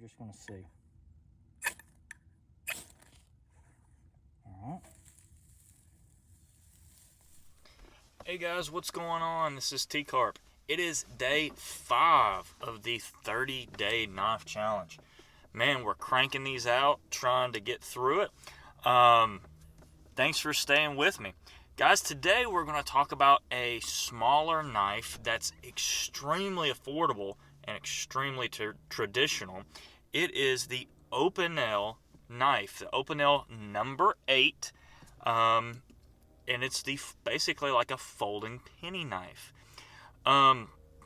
just going to see. All right. Hey guys, what's going on? This is T-Carp. It is day 5 of the 30-day knife challenge. Man, we're cranking these out, trying to get through it. Thanks for staying with me. Guys, today we're going to talk about a smaller knife that's extremely affordable and extremely traditional. It is the Opinel knife, the Opinel No. 8. And it's basically like a folding penny knife.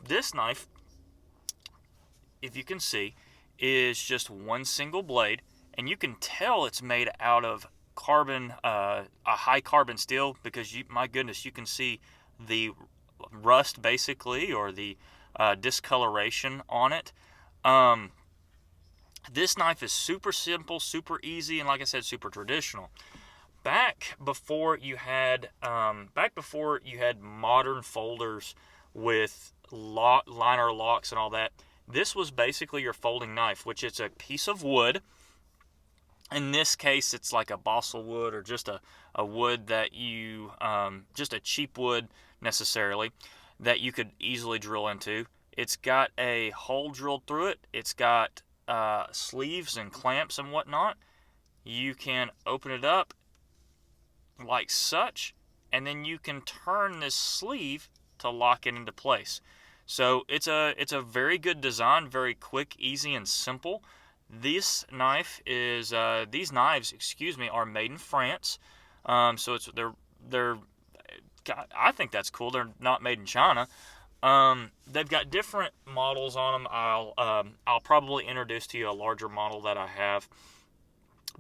This knife, if you can see, is just one single blade, and you can tell it's made out of carbon, a high carbon steel, because my goodness, you can see the rust basically, or the discoloration on it. This knife is super simple, super easy, and like I said, super traditional. Back before you had modern folders with liner locks and all that, this was basically your folding knife, which is a piece of wood. In this case, it's like a balsa wood, or just a wood that you, just a cheap wood necessarily, that you could easily drill into. It's got a hole drilled through it. It's got sleeves and clamps and whatnot. You can open it up like such, and then you can turn this sleeve to lock it into place. So it's a very good design, very quick, easy, and simple. These knives, are made in France. So they're I think that's cool. They're not made in China. They've got different models on them. I'll probably introduce to you a larger model that I have,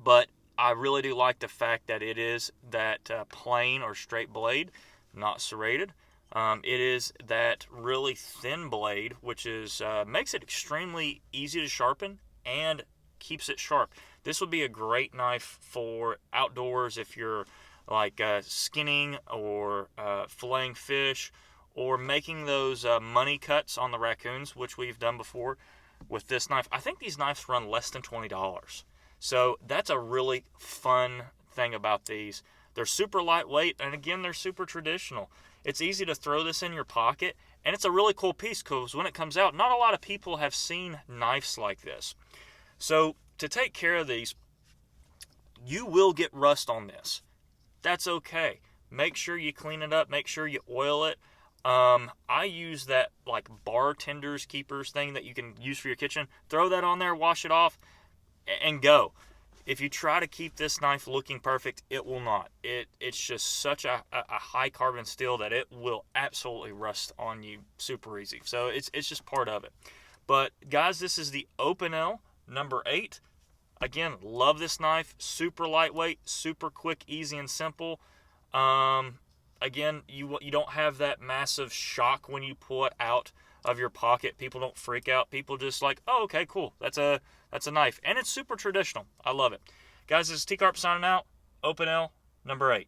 but I really do like the fact that it is that plain or straight blade, not serrated. It is that really thin blade, which is makes it extremely easy to sharpen and keeps it sharp. This would be a great knife for outdoors if you're like skinning or filleting fish, or making those money cuts on the raccoons, which we've done before with this knife. I think these knives run less than $20. So that's a really fun thing about these. They're super lightweight, and again, they're super traditional. It's easy to throw this in your pocket, and it's a really cool piece because when it comes out, not a lot of people have seen knives like this. So to take care of these, you will get rust on this. That's okay. Make sure you clean it up. Make sure you oil it. I use that like bartender's keepers thing that you can use for your kitchen. Throw that on there, wash it off, and go. If you try to keep this knife looking perfect, it will not. It's just such a high carbon steel that it will absolutely rust on you super easy. So it's just part of it. But guys, this is the Opinel No. 8. Again, love this knife. Super lightweight, super quick, easy, and simple. Again, you don't have that massive shock when you pull it out of your pocket. People don't freak out. People just like, oh, okay, cool. That's a knife. And it's super traditional. I love it. Guys, this is T-Carp signing out. Opinel No. 8.